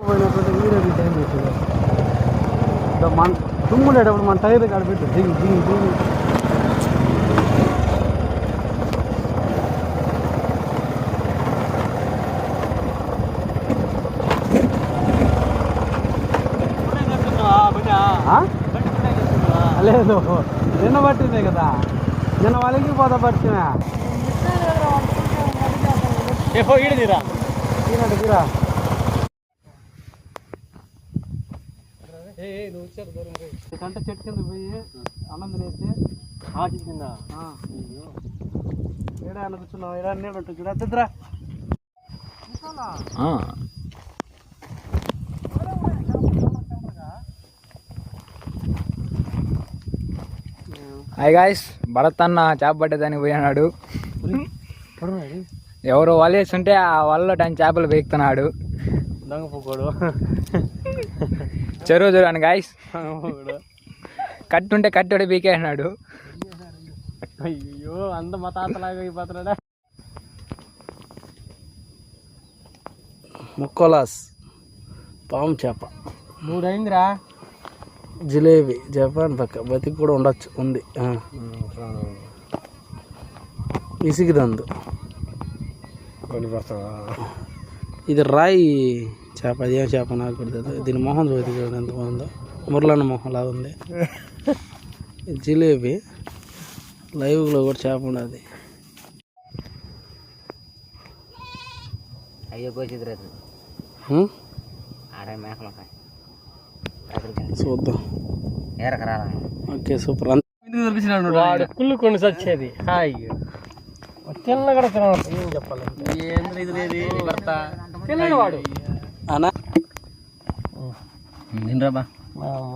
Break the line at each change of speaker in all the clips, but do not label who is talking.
Video time పెట్టింది మన తుమ్ములేటప్పుడు మన టైర్ కాడ పెట్టు దిగి దిగి దిగి లేదు నిన్న పట్టిందే కదా నిన్న వాళ్ళకి పోతా పట్టినా తీరా కంటే చెట్టు కింద పోయి అన్నం తినేసి ఆకి కింద ఏడా అన్న కూర్చున్నావు ఏడా నీళ్ళు ఉంటుంది చూడ తిద్దరా
హాయ్ గాయ్స్, భరత్ అన్న చేప పట్టేదానికి పోయినాడు. ఎవరు వలేస్తుంటే ఆ వలలో దాని చేపలు వేస్తున్నాడు.
దొంగపోడు
చెరువు చూడండి గాయ్స్, కట్టుంటే కట్టుడు బీకేసినాడు.
అయ్యో అంత మా తాతలాగా అయిపోతున్నాడా. ముక్కోలాస్ పాము చేప 3 అయిందిరా. జిలేబీ జపాన్ పక్క బతికి కూడా ఉండొచ్చు ఉంది. ఇసిగిదందు ఇది రాయి చేప. అది ఏం చేప నాకు కూడా తెలియదు. దీని మొహం చూసి చూడండి ఎంత బాగుందో, మురళన్న మొహం లాగా ఉంది. జిలేబీ లైవ్లో కూడా చేప ఉన్నది. చూద్దాం. Okay super. కుళ్ళు కొన్ని సచ్చేది హాయ్ తిన్న కూడా తినాలి. ఏం చెప్పాలంటే తిన్నాడు వాడు అనా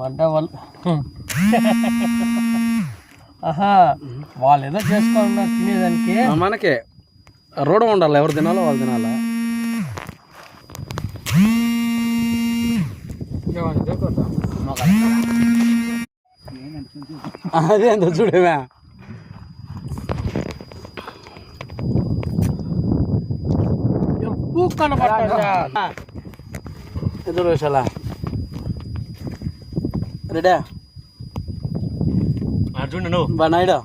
వంట వాళ్ళు. ఆహా వాళ్ళు ఏదో చేసుకోవాలి తినేదానికి. మనకే రోడ్ ఉండాలి, ఎవరు తినాలో వాళ్ళు తినాలా. అదే అంత చూడేవా ఎదురు విషయాలా రెడీ చూడండి నువ్వు బా నాయుడు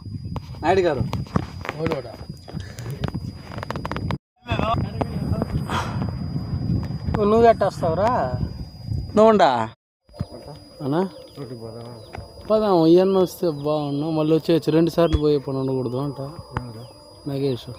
నాయుడు గారు. నువ్వు ఎట్టేస్తావురా నువ్వుండా అనా పదాము. ఇవన్నీ వస్తే బాగున్నావు, మళ్ళీ వచ్చేయచ్చు. 2 సార్లు పోయే పని ఉండకూడదు అంట నాగేష్.